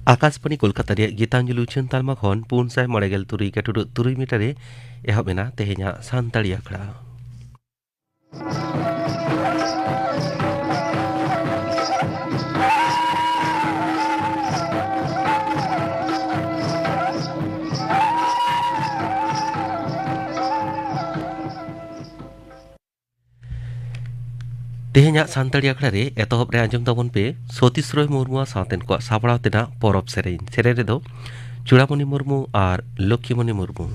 आकाशवाणी कोलकाता रे गीतांजलि उछन तालमा खन 493 मीटर एहब एना तेहेኛ सानताड़ी आखड़ा तेहेኛ सानताड़ी आखड़ा रे एतहब रे आंजम ताबन पे सतीश मुर्मू सावतेन को सापड़ाव तेना परब सेरेन रेदो चूड़ामणि मुर्मू और लक्ष्मीमणि मुर्मू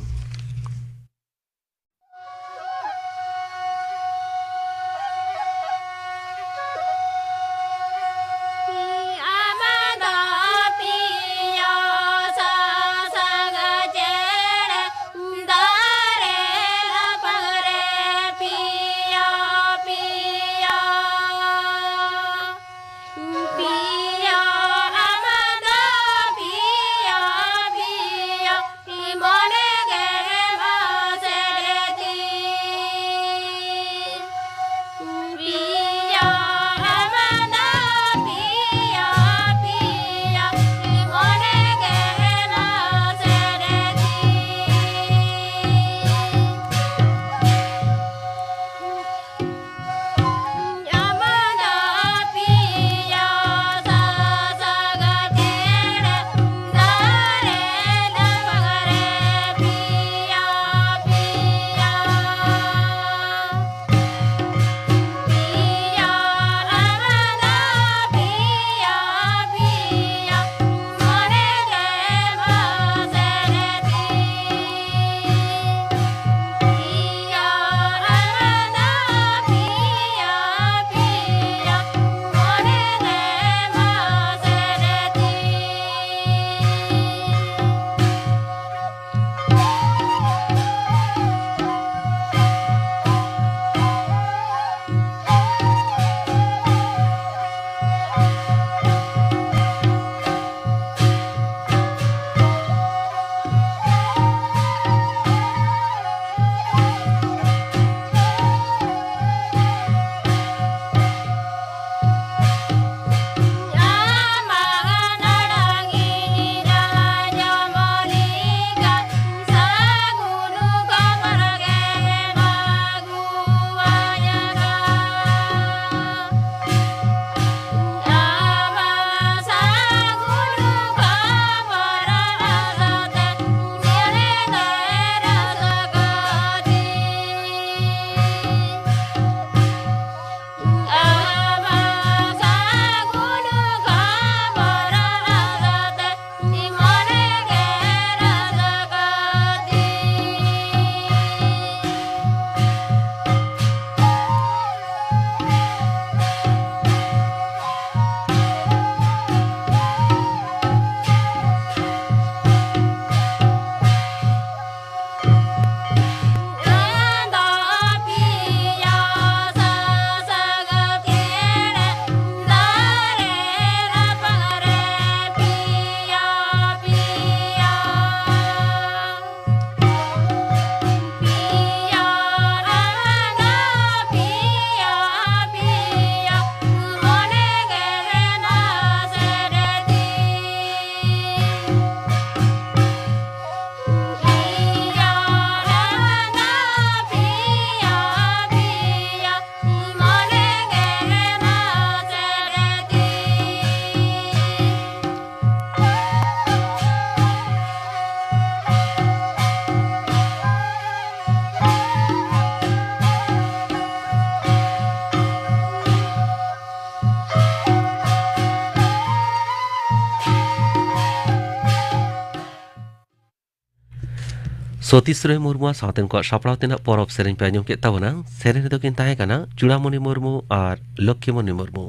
सतीश मुर्मू सावतेन को सापड़ाव तेना परब सेरेन पे आंजम के ताबना सेरेन रेदो किन ताहे काना चूड़ामणि मुर्मू और लक्ष्मीमणि मुर्मू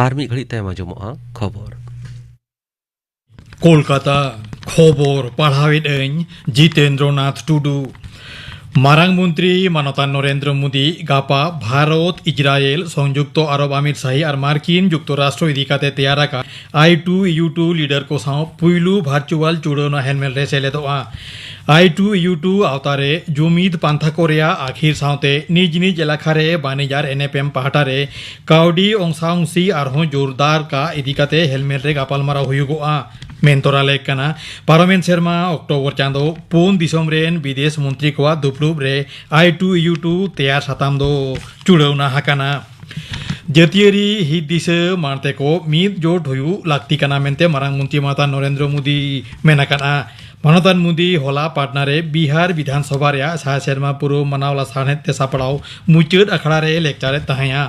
और मी घड़ी तायम आंजमोआ खबर कोलकाता खबर पढ़ावेद जितेंद्रनाथ टुडू मारांग मंत्री मानता नरेंद्र मोदी गापा भारत इजराइल संयुक्त अरब आमिर शाही और मार्किन जुक्तराष्ट्र इदिकाते तैयार I2EU2 लीडर को साव पुइलू भार्चुअल चुड़ौना हेलमेल रे सेलेदोआ I2U2 आवतारे जुमीद पांथा को रेया आखिर सावते निज निज एलाकारे बानिजार NFM पहाटारे काउडी ओंसाउंसी आरहों जोरदार का इदिकाते हेलमेट रे गापालमारा हुयुगोआ मेंतोरा लेकना पार्लामेंट सेरमा अक्टोबर चांदो पुन दिसोम रेन विदेश मंत्री को दुपड़ुब रे I2U2 तैयार साताम दो चुड़ौना हाकाना जतियारी हित दिसे मारते को मीद जोट हुयु लाक्ति काना मेंते मारांग मंत्री माता नरेंद्र मोदी मेनाकाना मानतान मोदी होला पाटनारे बिहार विधानसभा रे सा सेरमा पुरु मनावला सानेत ते सापड़ाव मुचुद अखड़ा रे लेक्चारे तहाया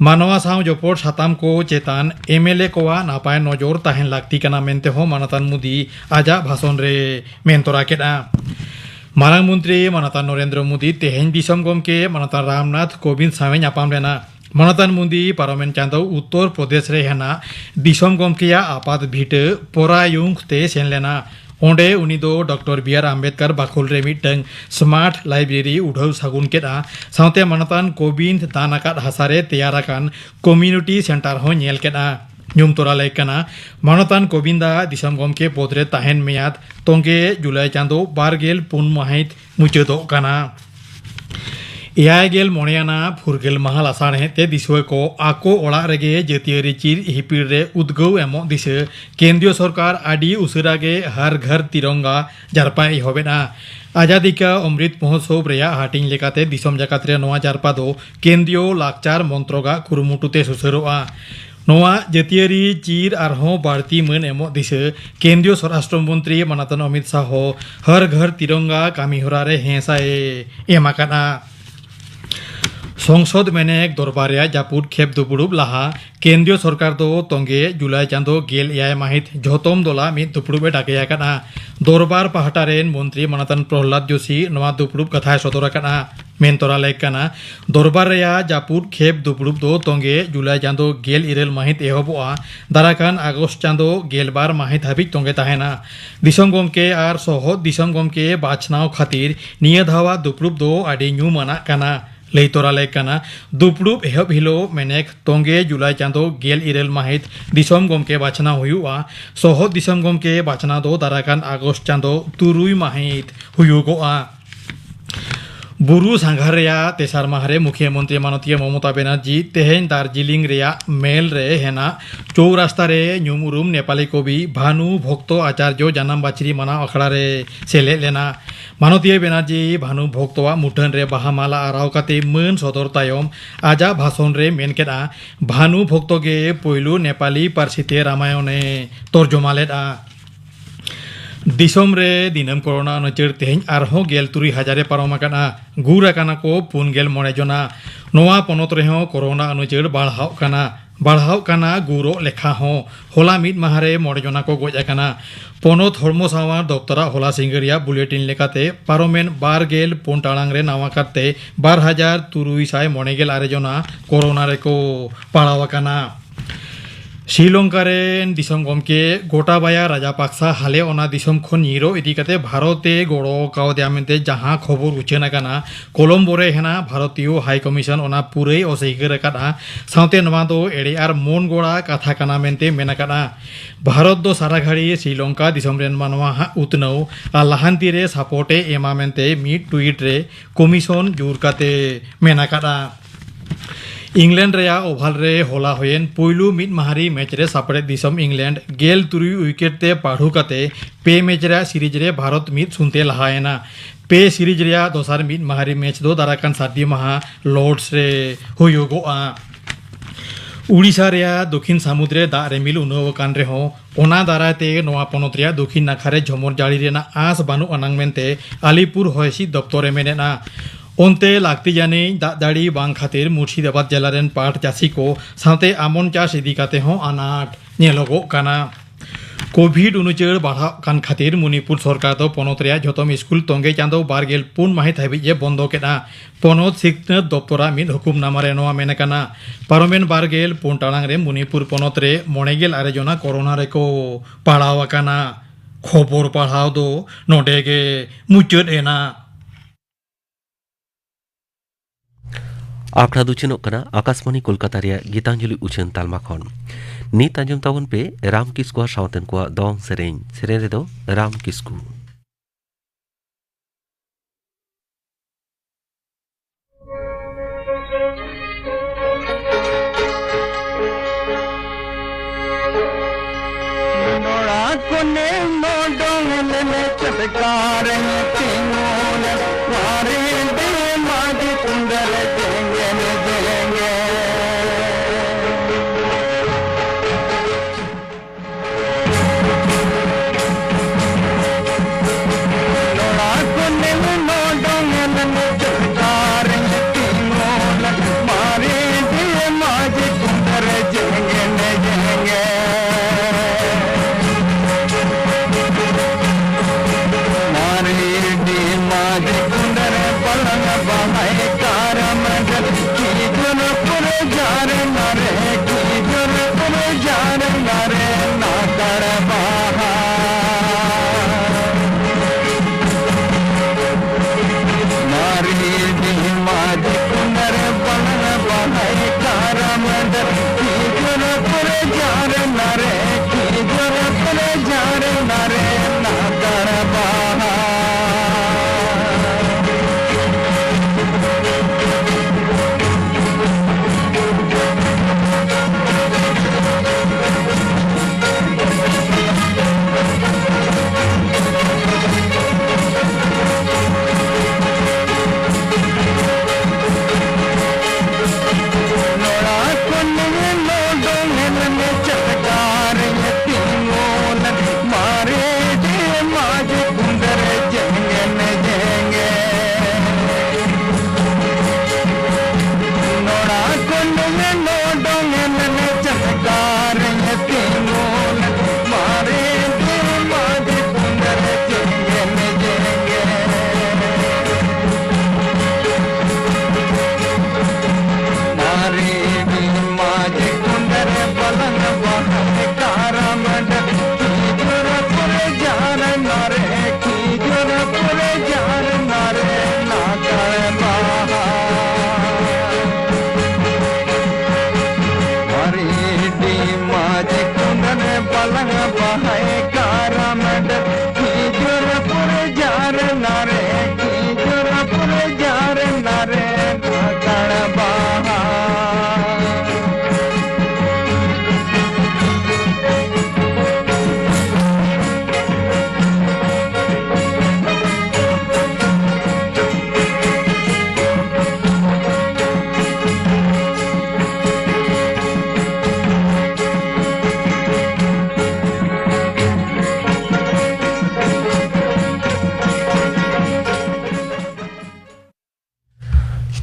मानवा साव जोपोर साताम को चेतान MLA कोवा नापाय नजर ताहेन लाक्ति काना मेंते हो मानतान मोदी आजा भाषण रे मेंतोरा केदा मारांग मंत्री मानतान नरेंद्र मोदी तेहेन दिसम गमके मानतान रामनाथ कोविंद सावे नापाम लेना मानतान मोदी पार्लामेंट चांदो उत्तर प्रदेश रे हेना दिसम गमकेया आपात भीट पोरायुंग ते सेन लेना ओंडे उनी दो डॉक्टर बी आर आम्बेडकर बाखुल रे मिटंग स्मार्ट लाइब्रेरी उठाव सागुन केदा सावते मानतान कोविंद दानाकात हासारे तैयाराकान कम्युनिटी सेंटर हो नेल केदा ᱧᱩᱢ ᱛᱚᱨᱟ ᱞᱮ ᱠᱟᱱᱟ ᱢᱟᱱᱚᱛᱟᱱ ᱠᱚᱵᱤᱱᱫᱟ ᱫᱤᱥᱚᱢ ᱜᱚᱢᱠᱮ ᱯᱚᱫᱨᱮ ᱛᱟᱦᱮᱱ ᱢᱮᱭᱟᱫ ᱛᱚᱝᱜᱮ ᱡᱩᱞᱟᱭ ᱪᱟᱸᱫᱳ 24 ᱢᱟᱹᱦᱤᱛ ᱢᱩᱪᱟᱹᱫᱚᱜ ᱠᱟᱱᱟ एयागेल मोणियाना फुरगेल महा लासाणहेते दिसवे को आको ओड़ा रेगे जतियारी चिर हिपिर रे उद्गव एमो दिसे केंद्रीय सरकार आदि उसरागे हर घर तिरंगा जारपाय होबेना आजादी का अमृत महोत्सव रेया हाटिंग लेकाते दिसम जाकात रे नोआ जारपा दो केंद्रीय लाकचार मंत्रोगा कुरुमुटुते सुसरोआ नोआ जतियारी चिर आरहों बाड़ती मन एमो दिसे केंद्रीय स्वराष्ट्र मंत्री मानतान अमित शाह हर घर तिरंगा कामी होरा रे हेसाए एमाकाना संसद मेनेक दरबारिया जापुद खेप दुपुड़ुब लाहा केंद्रीय सरकार दो तोंगे जुलाई चांदो गेल याय माहित झोतम दोला मित दुपुड़ुबे डाकेया काना दरबार पहाटारेन मंत्री मानतान प्रहलाद जोशी नवा दुपुड़ुब कथा सदरा काना मेंतोरा लेक काना दरबार रेया जापुद खेप दुपुड़ुब दो तोंगे जुलाई चांदो गेल इरेल माहित एहबोआ दाराकान आगस्ट चांदो गेल बार माहित हाबिज तोंगे ताहेना दिसम गमके आर सहद दिसम गमके बाचनाव खातिर निया धावा दुपुड़ुब दो आडी न्यूमाना काना लेतोरा लेकाना दुपुड़ुब एहब हिलो मेनेक तोंगे जुलाई चांदो गेल इरेल माहित दिसम गमके बाचना हुयुआ सहद दिसम गमके बाचना दो दाराकान आगस्ट चांदो 3 माहित हुयुगोआ बुरु सांघार रेया तेसार माहरे मुख्यमंत्री मानतीय ममता बनर्जी तेहेन दार्जिलिंग रेया मेल रे हेना चौरास्ता रे न्यूमुरुम नेपाली कवि भानु भक्तो आचार्य जानाम बाचरी माना अखड़ा रे सेले लेना मानतीय बनर्जी भानु भक्तवा मुठन रे बाहामाला आराव काते मन सदर तायम आजा भाषण रे मेनकेदा भानु भक्तगे पोइलु नेपाली पारसिते रामायणे तर्जमा लेदा दिसम रे दिनम कोरोना नचर तेहन आरहों गेल 3000 पारमाकाना गुराकाना को 4 जना नोआ पनत रेहों कोरोना अनुचर बढ़ाव काना गुरो लेखा हो होला मिद माहारे 9 जना को गोज आकाना पनत हरमो सावा दफ्तरा होला सिंगरिया बुलेटिन लेकाते पारोमेन 12 टाड़ांग रे नावा काते 12396 जना कोरोना रे को पाड़ावाकाना श्रीलंका रेन दिसम गमके गोटाबाया राजापाक्सा हाले ओना दिसम खन निरो इदिकाते भारते गड़ो कावदिया मेंते जहां खबर उचेना काना कोलम्बो रे हेना भारतीय हाई कमिशन ओना पुरै असैगर कादा साउते नवा दो एडे आर मन गोड़ा कथा काना मेंते मेना कादा भारत दो सारा घड़ी श्रीलंका दिसम रेन मानवा उतनौ आ लाहांती रे सपोर्टे एमा मेंते मिड ट्वीट रे कमिशन जुर काते मेना कादा इंग्लैंड रेया ओभाल रे होला होयेन पोइलु मिद माहारी मैच रे सापड़े दिसम इंग्लैंड गेल 3 विकेट ते पाढ़ु काते पे मैच रे सीरीज रे भारत मिद सुनते लहायना पे सीरीज रे दोसार मिद माहारी मैच दो दाराकान सादी महा लॉर्ड्स रे हुयुगोआ उड़ीसा रे दक्षिण समुद्रे दा रे मिल उनवकान रे हो ओना दाराते नोआ पनत रे दक्षिण नाखारे झमर जाड़ी रेना आस बानु अनांग मेंते आलीपुर हयसी दप्तरे मेनेना ओंते लागती जाने दाड़ी बांग खातिर मुर्शिदाबाद जिला रेन पाट चासी को साथे आमन चास इदिकाते हो अनाट नेलोगो काना कोविड 19 बढ़ा कान खातिर मणिपुर सरकार दो पनत रे जतम स्कूल तोंगे चांदो 24 माहित हाबि जे बंद केना पनत शिक्षण दप्तरा मिद हुकुमनामा रे नोआ मेने काना पार्लामेंट 24 टाड़ांग रे मणिपुर पनत रे 96 जना कोरोना रे को पाड़ावा काना खबर पढ़ाव दो नोडेगे मुचद एना आपड़ा दुचिनों कना आकाशवाणी कोलकाता रे गीतांजलि उचन तालमा खन नीत आंजम तावन पे राम किस्कुआ सावतन को दोंग सेरेन रे दो राम किस्कू।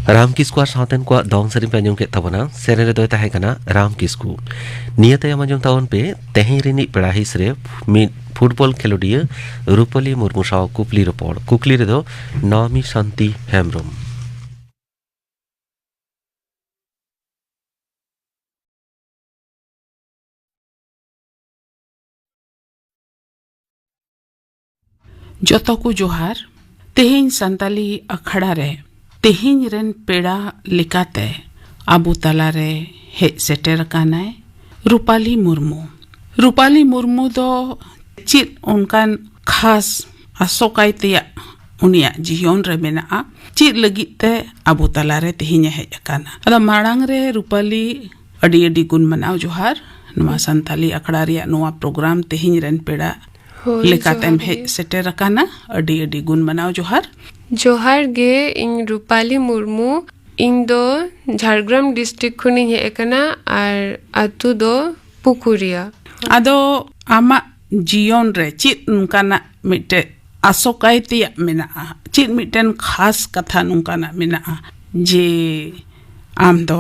राम किस्कू और सावतेन को दोंग सेरिन पे अंजम के तबना सेरेन रे दोय ताहे कना राम किस्कू निया तायम अंजम तावन पे तेहि रिनी पेड़ाही सरे मी फुटबॉल खेलोडिया रूपली मुर्मू साव कुपली रपड़ कुकली रे दो नवमी शांति हेमब्रम जोतो को जोहार तेहिन संताली अखड़ा रे तेहिन रेन पेड़ा लिकाते आबू तला रे हे सेटेर कानाय रूपाली मुर्मू दो चित उनकान खास आसोकायतिया उनिया जीवन रे मेना चित लगिते आबू तला रे तेहिन हे काना अदा माड़ांग रे रूपाली अडी अडी गुण मनाव जोहार नवा संताली अखड़ा रिया नवा प्रोग्राम तेहिन रेन पेड़ा लेकातेम हे सेटेर काना अडी अडी गुण मनाव जोहार गे इन रूपाली मुर्मू इन दो झारग्राम डिस्ट्रिक्ट खुनी हे एकना आर अतु दो पुकुरिया आदो आमा जीवन रे चित नुकाना मिटे आसोकायतिया मेना चित मिटेन खास कथा नुकाना मेना जे आम दो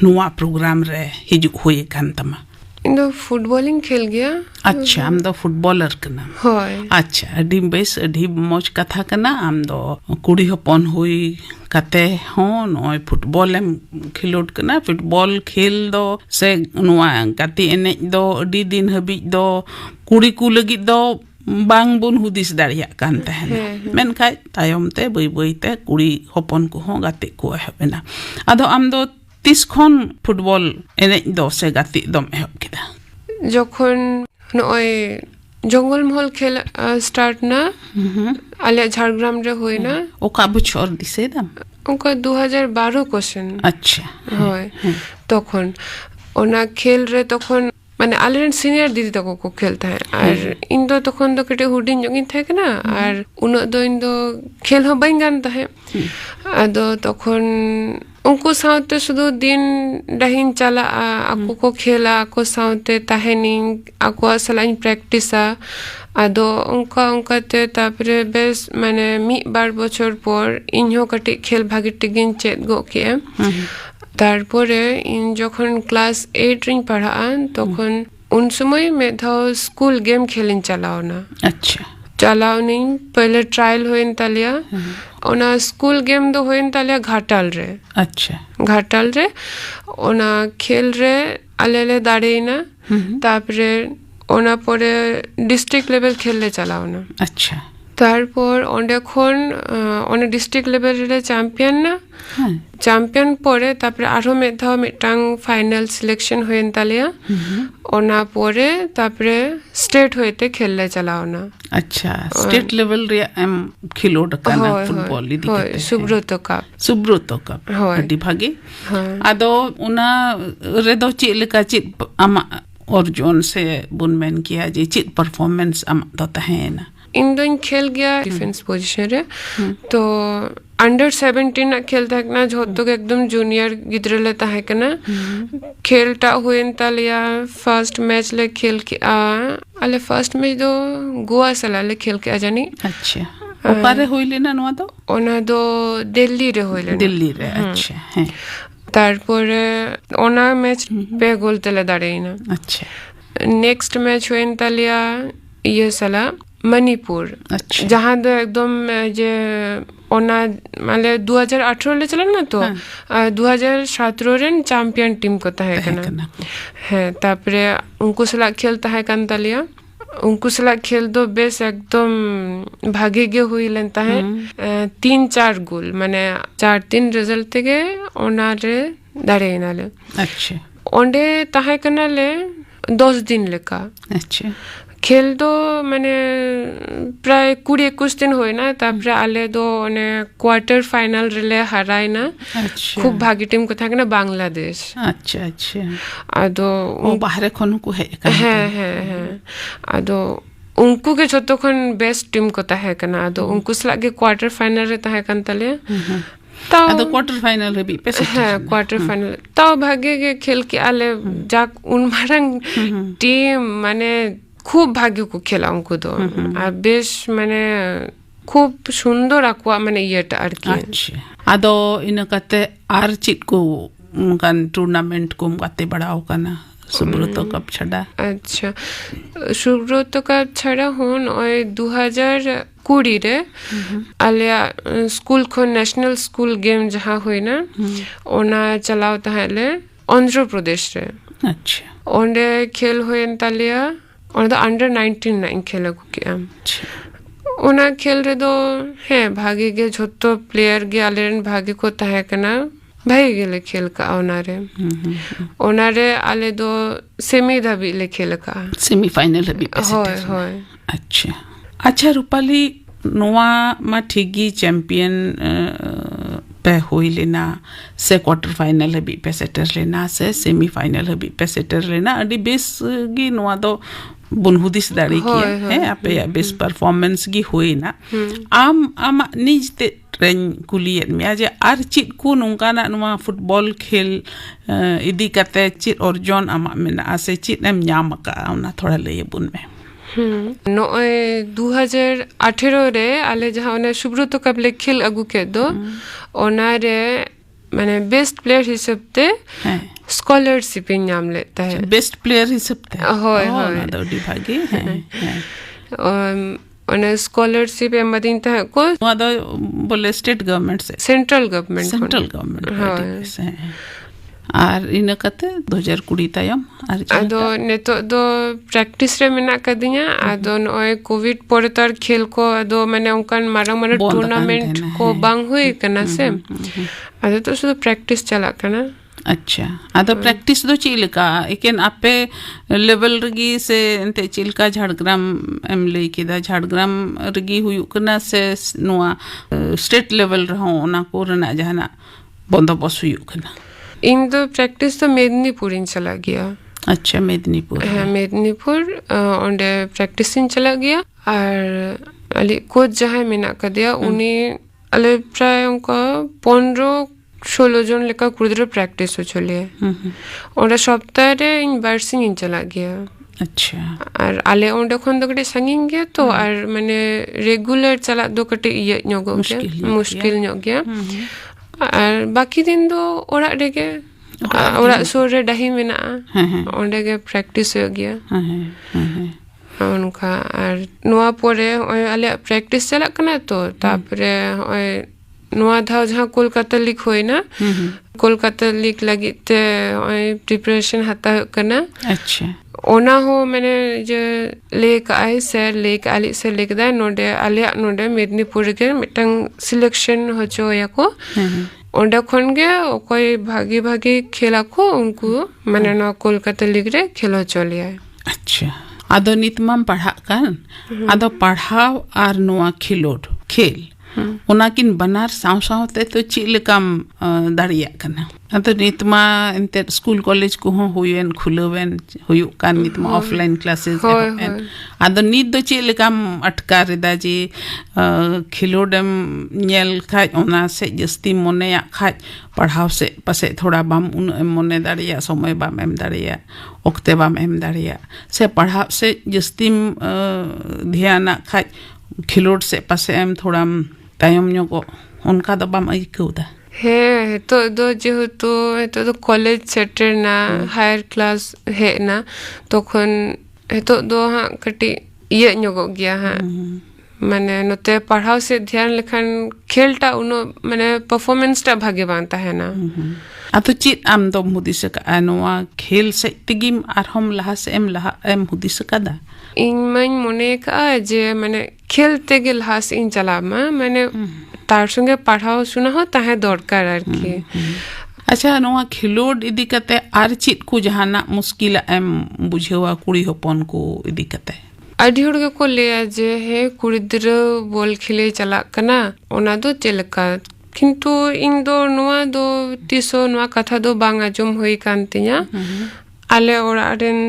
नुआ प्रोग्राम रे हिजुक हुए कान तमा इन दो फुटबॉलिंग खेल गया अच्छा आम दो फुटबॉलर कना होय अच्छा अडी बेस अडी मौज कथा कना आम दो कुड़ी हपन हुई कते हो नय फुटबॉल एम खिलोड कना फुटबॉल खेल दो से नुआ गाती एने दो अडी दिन हबी दो कुड़ी को लगी दो बांग बुन हुदिस दाड़िया कान तहन मेनखाय तायम ते बई बई ते कुड़ी हपन को हो गाते को एहबेना आदो आम दो तीस खन फुटबॉल एने दो से गाती दम एहब किदा जखन नय जंगल महल खेल स्टार्ट ना आले झारग्राम रे हुई ना ओका बछर दिसे दाम उनका 2012 क्वेश्चन अच्छा হয় তখন ওনা খেল রে তখন মানে আলেন সিনিয়র দিদি তখন কো খেলতে হয় আর ইন্দো তখন তো কেটে হুডিং জগিন থাকে না আর উনো দো ইন্দো খেল হ বাইন গান তাহে আদো তখন उनको साउते सुदो दिन डहिन चला आको को खेला आको साउते ताहेनिंग आको असलाइन प्रैक्टिसा आदो उनका ते तापरे बेस माने मी बार बछर पर इनहो कटी खेल भागी टिगिन चेत गो के तारपरे इन যখন ক্লাস 8 রিং পড়ান তখন उन समय में था स्कूल गेम खेलिन चलाओ ना अच्छा चलाओ नहीं पहले ट्रायल होइन तालिया ओना स्कूल गेम दो होइन तालिया घाटाल रे अच्छा घाटाल रे ओना खेल रे आलेले दाड़े ना तापरे ओना परे डिस्ट्रिक्ट लेवल खेलले चलाओ ना अच्छा তারপর অনেকক্ষণ অনেক ডিস্ট্রিক্ট লেভেলের চ্যাম্পিয়ন না চ্যাম্পিয়ন পরে তারপরে আরো মেধাও মিটাং ফাইনাল সিলেকশন হয়েন তালিয়া ওনা পরে তারপরে স্টেট হইতে খেললে চালাও না अच्छा स्टेट लेवल रे एम खिलोड काना फुटबॉल ली दिखते सुब्रतो कप अडी भागे आदो उना रेदो चिलका चित अमा अर्जुन से बुनमेन किया जे चित परफॉर्मेंस अम दता है ना इंदोन खेल गया डिफेंस पोजीशन रे तो अंडर 17 खेलता है ना जो तो एकदम जूनियर गिद्रे लेता है ना खेलता हुए तालिया फर्स्ट मैच ले खेल के आले फर्स्ट मैच दो गोवा सला ले खेल के आ जानी अच्छा ओपारे होइले ना नवा दो ओना दो दिल्ली रे होइले दिल्ली रे अच्छा है তারপরে ওনা ম্যাচ पे গোল তেলে দাঁড়াই না अच्छा नेक्स्ट मैच हुए तालिया ये सला मणिपुर अच्छा जहाँ दो एकदम जे ओना माले 2018 ले चला ना तो 2017 रे चैंपियन टीम को तहे कना है तापरे उनको सला खेलता है कांतालिया उनको सला खेल दो बेस एकदम भागे गे हुई लेता है 3-4 गोल माने 4-3 रिजल्ट के ओना रे दाड़े नाले अच्छा ओंडे तहे कना ले 10 दिन लेका अच्छा खेल दो मैंने प्राय 20-21 दिन हुए ना तापरे आले दो ने क्वार्टर फाइनल रिले हराई ना अच्छा खूब भागी टीम को था ना बांग्लादेश अच्छा अच्छा आदो ओ बाहर खनु को है आदो उनको के छोटो खन बेस्ट टीम को था है कना आदो उनको सलागे क्वार्टर फाइनल रहता है कंतले आदो क्वार्टर फाइनल रे भी पैसे है क्वार्टर फाइनल तो भागे के खेल के आले जाक उन मारंग टीम माने खूब भाग्य को खेला उनको तो আর বেশ মানে খুব সুন্দর আকwa মানে ইয়েটা আর কি अच्छा आदो इनकते आर चित को उनकान टूर्नामेंट को काते बढ़ाओ कना सुब्रतो कप छड़ा अच्छा सुब्रतो कप छड़ा होन ওই 2020 রে আলিয়া স্কুল খন ন্যাশনাল স্কুল গেম जहां हुई ना ওনা চালাও তাহলে অন্ধ্র প্রদেশ রে अच्छा ওন্ডে খেল হয়েন তালিয়া और तो अंडर 19 खेला को किया ओना खेल रे दो है भागे के छोटो प्लेयर गे आलेन भागे को तहे कना भाई गेले खेल का ओनारे ओनारे आले दो सेमी धाबी ले खेल का सेमीफाइनल भी होय होय अच्छा अच्छा रूपाली नोआ मा ठिगी चैंपियन पे होई लेना से क्वार्टर फाइनल भी पे सेटर लेना से सेमीफाइनल भी पे सेटर लेना अडी बेस गी नोआ दो बुनहुदिस दाड़ी किया है आपे या बेस परफॉर्मेंस गी होई ना आम निज ते ट्रेन कुलियत में आज आर चित को नोंका ना नोआ फुटबॉल खेल इदी कते चित अर्जुन आमा मेना आसे चित एम न्यामका ना थोड़ा ले बुन में नोए 2018 रे आले जहां ओने सुब्रतो कप ले खेल अगु के दो ओनारे माने बेस्ट प्लेयर हिसाबते स्कॉलरशिप नाम लेता है बेस्ट प्लेयर हिसाबते होय होय दौड़ी भागे है ओने स्कॉलरशिप एमदिन ता को वादा बोले स्टेट गवर्नमेंट से सेंट्रल गवर्नमेंट से आर इन कते 2020 तायम आदो नेतो दो प्रैक्टिस रे मेना कदिया आदो नय कोविड परे तार खेल को आदो माने उनकान मारा टूर्नामेंट को बांग हुई कना से आदो तो शुद्ध प्रैक्टिस चला कना अच्छा आदो प्रैक्टिस दो चिलका एकेन आपे लेवल रगी से एंते चिलका झाड़ग्राम एम लई केदा झाड़ग्राम रगी हुयु कना से नोआ स्टेट लेवल रहो ओना को रना जहाना बंदोबस्त हुयु कना इन दो प्रैक्टिस तो मेदिनीपुर इन चला गया अच्छा मेदिनीपुर हाँ मेदिनीपुर ओंडे प्रैक्टिस इन चला गया और अली कोच जहाँ मेना कर दिया उन्हें अले प्राय उनका 15-16 जन लेकर कुछ प्रैक्टिस हो चले और सप्ताह रे इन बार्सिंग इन चला गया अच्छा और आले ओंडे खोन दो कटे संगीन गया तो और मैंने रेगुलर चला दो कटे ये न्योगो गया मुश्किल न्योग गया और बाकी दिन दो ओरा रेगे ओरा सोरे डही में ना ओंडे के प्रैक्टिस हो गया उनका और नोआ पोरे आले प्रैक्टिस चला कना तो तापरे नोआ धाव जहाँ कोलकाता लीग होए ना कोलकाता लीग लगी ते प्रिपरेशन हता कना अच्छा ओना हो मैंने जो लेक आए से लेक आली से लेक दा नोडे आले नोडे मेदिनीपुर के मिटंग सिलेक्शन हो जो या को ओंडे खोन गे कोई भागी भागी खेला को उनको मैंने ना कोलकाता लीग रे खेलो चलिए अच्छा आदो नितमाम पढ़ा कान आदो पढ़ाव आर नोआ खिलोड खेल ओनाकिन बनार साव सावते तो चिलकाम दाड़िया कना आदो नितमा एंते स्कूल कॉलेज को होयन खुलवेन होयु कान नितमा ऑफलाइन क्लासेस एन आदो नित दो चिलकाम अटकार दा जी खिलोडम नेल खाज ओना से जस्ती मोने खाज पढ़ाव से पसे थोड़ा बाम उन मोने दाड़िया समय बाम एम दाड़िया ओक्ते बाम एम दाड़िया से पढ़ाव से जस्ती ध्यान खाज खिलोड से पसे एम थोड़ा तायम न्योगो उनका दो बाम आइकौदा है तो दो तो कॉलेज सेटर ना हायर क्लास है ना तो तो दो हाँ कटी ये न्योगो गया हाँ माने नोते पढ़ाव से ध्यान लेखन खेलटा उनो माने परफॉर्मेंस टा भागे बांता है ना आतो चित आम दो हुदिस का नोआ खेल से तिगिम आर हम लहा से एम हुदिस कदा इन मन मोने का जे माने खेलते गे लहा से इन चला माने तार संगे पढ़ाव सुना हो ताहे दरकार आर की अच्छा नोआ खिलोड इदी कते आर चित को जहाना मुश्किल एम बुझेवा कुड़ी होपन को इदी कते आदि हड़ को ले जे है कुड़िद्र बॉल खेले चला कना ओना दो चलका किंतु इन दो नोआ दो तिसो नोआ कथा दो बांगा जम होई कांतिया आले ओरारेन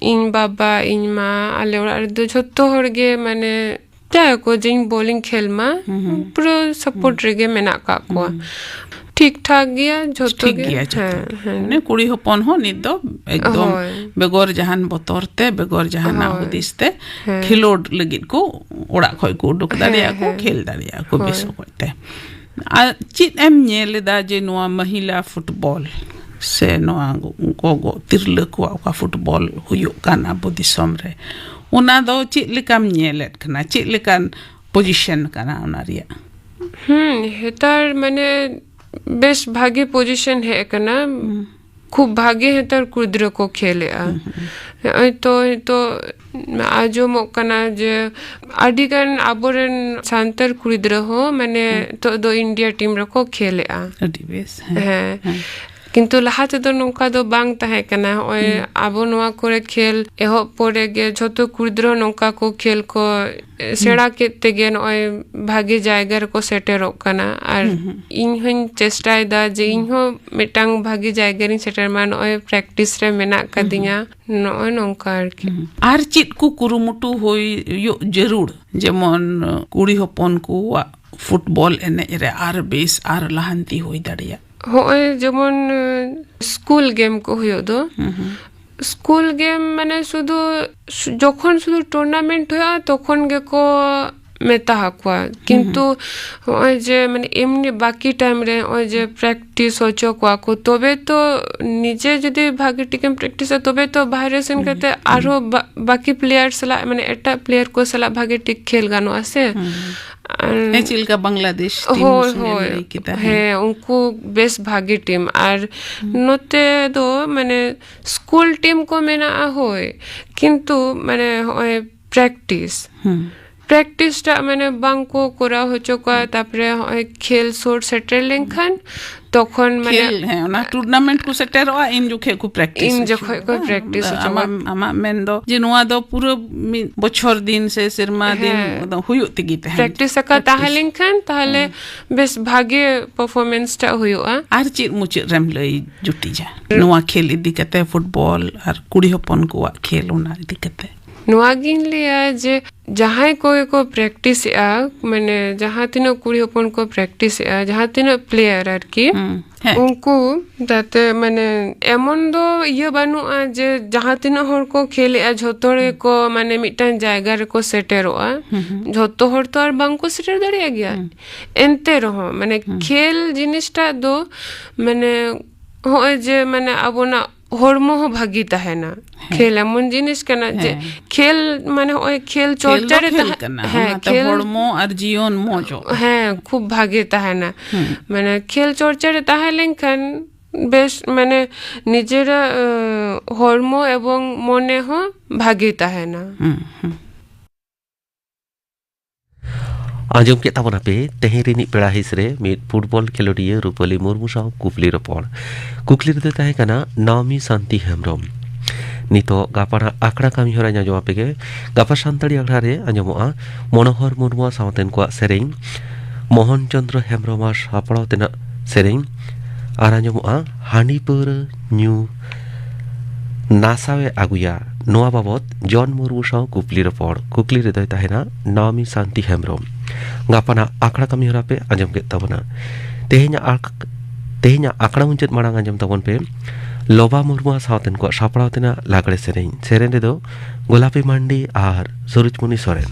इन बाबा इन मा आले ओरारे दो छोटो हड़गे माने जाय को जिन बॉलिंग खेल मा पूरा सपोर्ट रेगे मेना का को ठीक ठाक गया जोतो गया ने कुड़ी होपन हो नि दो एकदम बेगोर जहान बतरते बेगोर जहान हुदिसते खिलोड लगित को ओड़ा खय को उडुक दाड़िया को खेल दाड़िया को बेसो होते आ चित एम नेलेदा जे नोआ महिला फुटबॉल से नोआ गोगो तिरले को फुटबॉल हुयो काना बुदिसम रे ओना दो चित लेकाम नेलेट कना चित लेकान पोजीशन कना ओना रिया हेतार माने बेस्ट भागे पोजीशन है कना खूब भागे है तर कुद्र को खेले तो आजो मोकना जे आदिगन आबोरन सांतर कुद्र हो माने तो दो इंडिया टीम रको खेले बेस है किंतु लहाते दो नौका दो बांग ताहे कना ओए आबो नोआ कोरे खेल एहो पोरे गे झोतो कुद्र नौका को खेल को सेड़ा केते गे ओए भागे जायगा को सेटेरो कना और इन हन चेष्टाय दा जे इनहो मिटांग भागे जायगा रि सेटर मान ओए प्रैक्टिस रे मेना कदिया नोए नौका आर चित को कुरुमुटु होई यो जरूर जेमन कुड़ी होपन को फुटबॉल एने रे आर बेस आर लहांती होई दाड़िया होए जेमन स्कूल गेम को हुयो दो स्कूल गेम माने शुधु जखन शुधु टूर्नामेंट होया तखन गे को मेता हाकुआ किंतु ओए जे माने एमनी बाकी टाइम रे ओए जे प्रैक्टिस होचो को तबे तो निजे जदि भागे टिकम प्रैक्टिस तबे तो बाहर सेन करते आरो बाकी प्लेयर सला माने एटा प्लेयर को सला भागे टिक खेल गानो आसे एचिल का बांग्लादेश टीम सुने किता है उनको बेस्ट भागी टीम और नोते दो माने स्कूल टीम को मेना होए किंतु माने होए प्रैक्टिस practice टा मैंने बांग को कोरा हो चुका तापरे खेल सोर सेटल लेंखन तखन माने खेल है ना टूर्नामेंट को सेटेरवा इन जोखे को प्रैक्टिस इन जोखे को practice आमा मेन दो जिनवा दो पूरा बछर दिन से सिरमा दिन हुयो तिगी तहन practice का ताहे लेंखन ताहले बेस भागे परफॉर्मेंस टा हुयोआ आर चिर मुचिर रेम लई जुटी जा नवा खेल इदी कते फुटबॉल आर कुड़ी हपन को खेल ओना इदी कते नोआगिन लिया जे जहाँ कोई को प्रैक्टिस मैंने जहाँ तीनों कुड़ी अपन को प्रैक्टिस जहाँ तीनों प्लेयर आर की उनको दाते मैंने एमन दो ये बानु जे जहाँ तीनों हर को खेले झोतोड़े को मैंने मिटन जायगा रे को सेटेरोआ झोतो हर तो आर बांग को सेटर दड़िया गया एंते रहो मैंने खेल जिनिसटा दो मैंने हो जे मैंने अब ना हरमो हो भागीता है ना खेल एमन जिनिस कना जे खेल माने ओए खेल चोरचारे है खेल हरमो और जीवन मोजो है खूब भागीता है ना माने खेल चोरचारे ताहे लेंखन बेस माने निजेरा हरमो एवं मने हो भागीता है ना आंजम के ताबना पे तेहरिनी पेड़ा हिसरे मिट फुटबॉल खेलोडिया रूपली मुर्मू साव कुपली रपड़ कुकली रे ताहे कना नामी शांति हेमरम नितो गापाना आकड़ा कामी हरा आंजम पे गापा सानताड़ी आकड़ा रे आंजमोआ मनोहर मुर्मू सावतेन को सेरेन मोहन चंद्र हेमरम सापड़ाव तेना सेरेन आर आंजमोआ हांडी पर न्यू नासावे आगुया नोआ बाबत जॉन मुर्मू साव कुपली रपड़ कुकली रे ताहेना नामी शांति हेमरम गापाना आकड़ा कमी हरा पे आंजम के तबना तेहेኛ आकड़ा मुंचत मांग आंजम तबन पे लोबा मुर्मू सावतेन को सापड़ावतेना लागड़े सेरेन रे दो गोलापी मांडी आर सुरुचमुनि सोरेन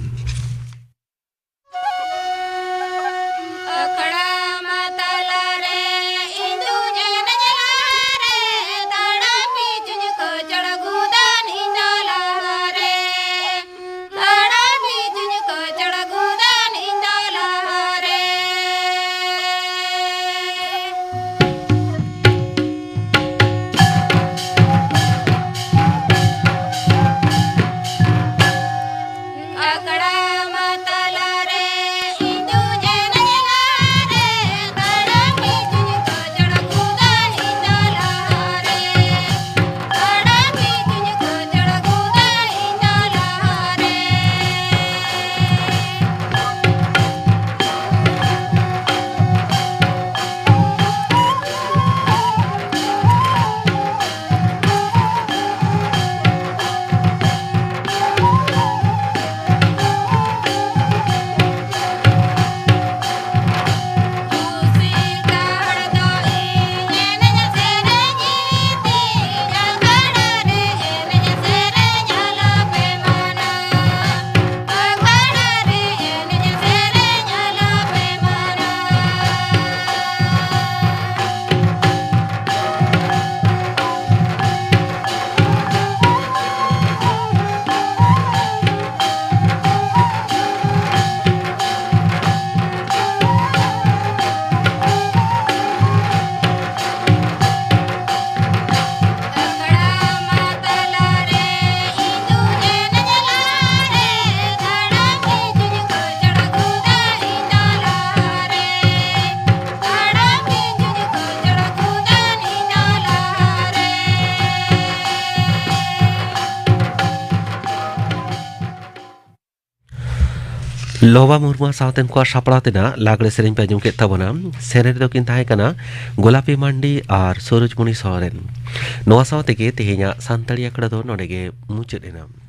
लोबा मुर्मू सावतेन को सापड़ातेना लागड़े सेरेन पे आंजम के तबना सेरेन दो किन ताहे कना गोलापी मांडी आर सुरुचमुनि सोरेन नोआ सावते के तेहेኛ सानताड़ी आकड़ा दो नोडेगे मुचाद एना।